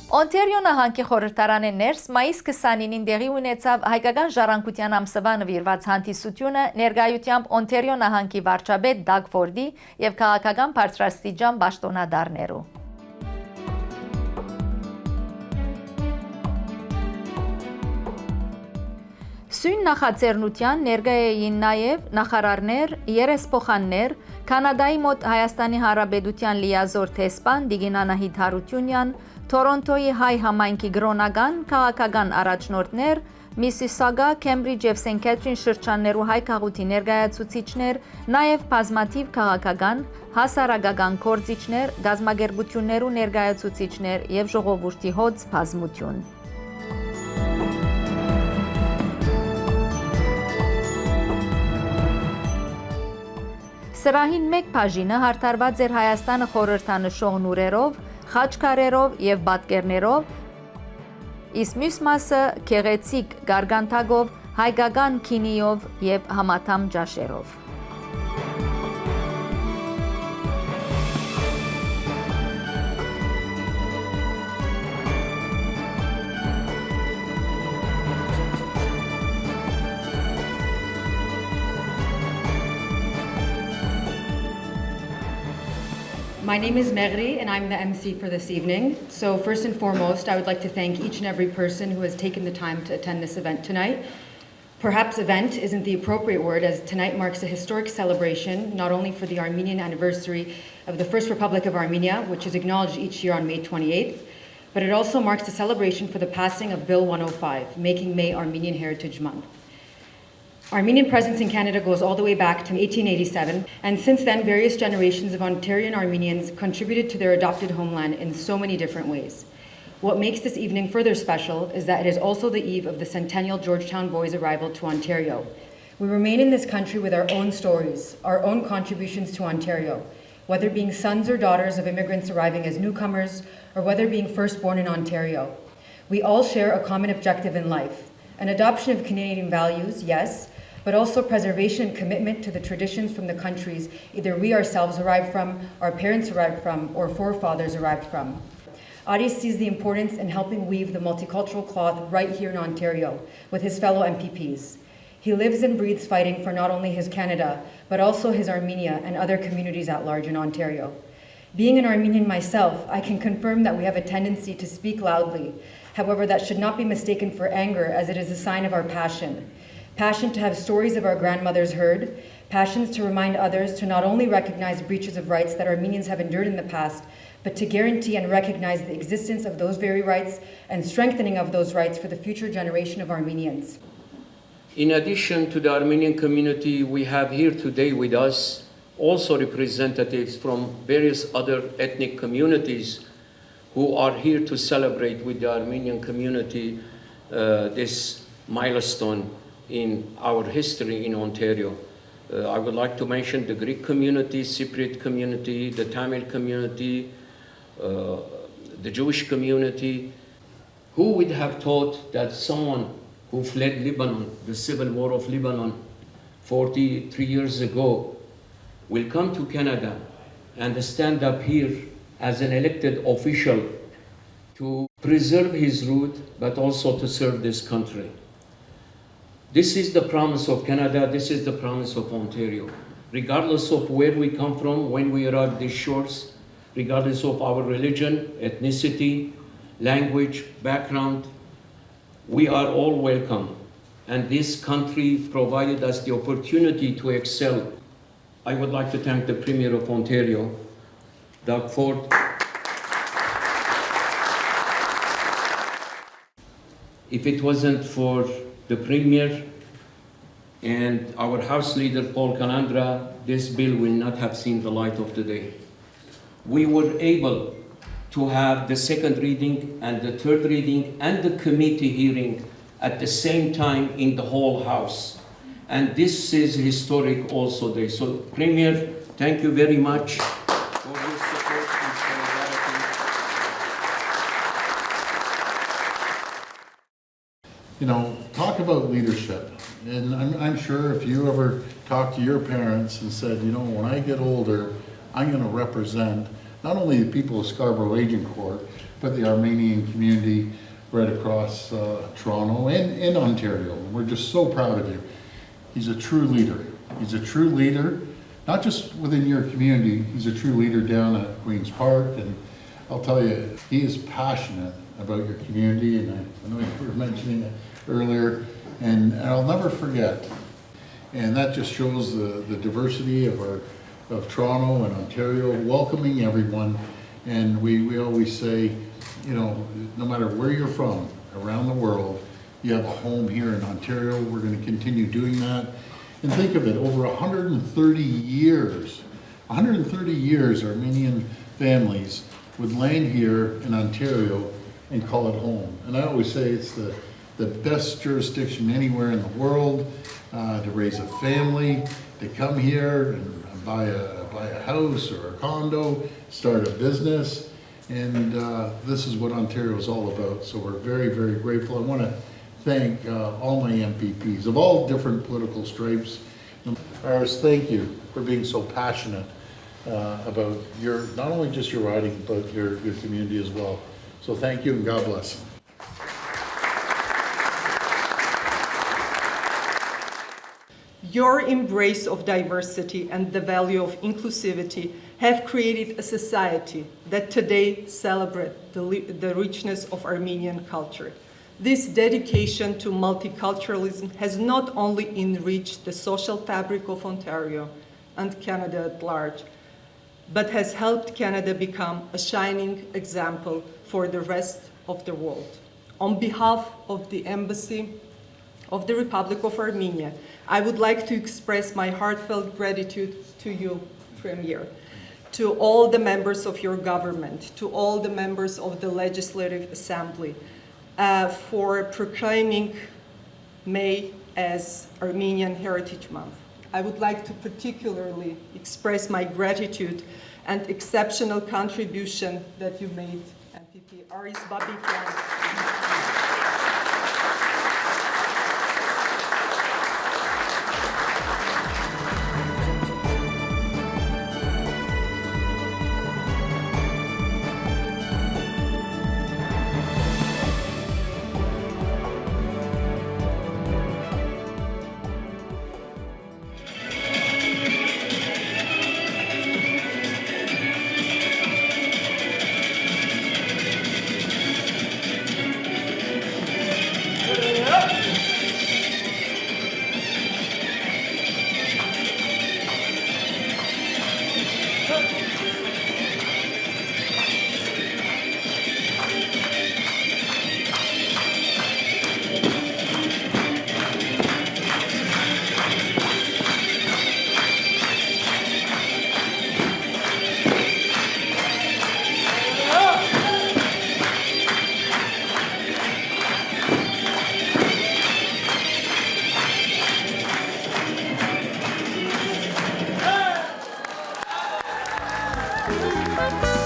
Օնտարիո նահանգի խորհրդարանի ներս մայիս 29-ին տեղի ունեցավ Հայկական ժառանգութեան ամսվա նվիրված հանդիսությունը ներկայությամբ Օնտարիո նահանգի վարչապետ Դագ Ֆորդի եւ քաղաքական բարձրաստիճան պաշտոնատարներու։ Սույն նախաձեռնության ներկայ էին նաև նախարարներ, երեսփոխաններ, Կանադայի մոտ Հայաստանի Հանրապետության լիազոր տեսփան Տիգին Անահիտ Հարությունյան, Թորոնտոյի հայ համայնքի գրոնական, քաղաքական առաջնորդներ, Միսիսագա, Քեմբրիջ եւ Սենթ Քեթրին շրջաններու հայ քաղուտի ներկայացուցիչներ, նաև բազմաթիվ քաղաքական, հասարակական գործիչներ, գազագերբություններու ներկայացուցիչներ եւ ժողովրդի հոծ բազմություն։ Սրահին մեկ բաժինը հարթարված էր Հայաստանը խորհրդանշող նուրերով, խաչքարերով եւ պատկերներով, իսկ մյուս մասը գեղեցիկ գարգանթակով, հայկական քինիով եւ համաթամ ջաշերով։ My name is Megri and I'm the MC for this evening. So first and foremost, I would like to thank each and every person who has taken the time to attend this event tonight. Perhaps event isn't the appropriate word, as tonight marks a historic celebration, not only for the Armenian anniversary of the First Republic of Armenia, which is acknowledged each year on May 28th, but it also marks a celebration for the passing of Bill 105, making May Armenian Heritage Month. Armenian presence in Canada goes all the way back to 1887, and since then, various generations of Ontarian Armenians contributed to their adopted homeland in so many different ways. What makes this evening further special is that it is also the eve of the centennial Georgetown Boys' arrival to Ontario. We remain in this country with our own stories, our own contributions to Ontario, whether being sons or daughters of immigrants arriving as newcomers, or whether being firstborn in Ontario. We all share a common objective in life, an adoption of Canadian values, yes, but also preservation and commitment to the traditions from the countries either we ourselves arrived from, our parents arrived from, or forefathers arrived from. Adi sees the importance in helping weave the multicultural cloth right here in Ontario with his fellow MPPs. He lives and breathes fighting for not only his Canada, but also his Armenia and other communities at large in Ontario. Being an Armenian myself, I can confirm that we have a tendency to speak loudly. However, that should not be mistaken for anger, as it is a sign of our passion. Passion to have stories of our grandmothers heard, passions to remind others to not only recognize breaches of rights that Armenians have endured in the past, but to guarantee and recognize the existence of those very rights and strengthening of those rights for the future generation of Armenians. In addition to the Armenian community, we have here today with us also representatives from various other ethnic communities who are here to celebrate with the Armenian community this milestone in our history in Ontario. I would like to mention the Greek community, Cypriot community, the Tamil community, the Jewish community. Who would have thought that someone who fled Lebanon, the civil war of Lebanon, 43 years ago, will come to Canada and stand up here as an elected official to preserve his root, but also to serve this country. This is the promise of Canada, this is the promise of Ontario. Regardless of where we come from, when we arrive these shores, regardless of our religion, ethnicity, language, background, we are all welcome. And this country provided us the opportunity to excel. I would like to thank the Premier of Ontario, Doug Ford. If it wasn't for the Premier and our House Leader, Paul Calandra, this bill will not have seen the light of the day. We were able to have the second reading and the third reading and the committee hearing at the same time in the whole House. And this is historic also day. So, Premier, thank you very much for your support and solidarity. You know, talk about leadership. And I'm sure if you ever talk to your parents and said, you know, when I get older, I'm going to represent not only the people of Scarborough Agincourt, but the Armenian community right across Toronto and Ontario. We're just so proud of you. He's a true leader. He's a true leader, not just within your community, he's a true leader down at Queen's Park. And I'll tell you, he is passionate about your community, and I know you were mentioning it earlier, and I'll never forget. And that just shows the diversity of Toronto and Ontario, welcoming everyone. And we always say, you know, no matter where you're from around the world, you have a home here in Ontario. We're going to continue doing that. And think of it, over 130 years, Armenian families would land here in Ontario and call it home. And I always say it's the best jurisdiction anywhere in the world to raise a family, to come here and buy a house or a condo, start a business. And this is what Ontario is all about. So we're very, very grateful. I want to thank all my MPPs of all different political stripes. Iris, thank you for being so passionate about not only just your riding, but your community as well. So thank you and God bless. Your embrace of diversity and the value of inclusivity have created a society that today celebrates the richness of Armenian culture. This dedication to multiculturalism has not only enriched the social fabric of Ontario and Canada at large, but has helped Canada become a shining example for the rest of the world. On behalf of the Embassy of the Republic of Armenia, I would like to express my heartfelt gratitude to you, Premier, to all the members of your government, to all the members of the Legislative Assembly, for proclaiming May as Armenian Heritage Month. I would like to particularly express my gratitude and exceptional contribution that you made, MPP Aris Babikian. Thank you.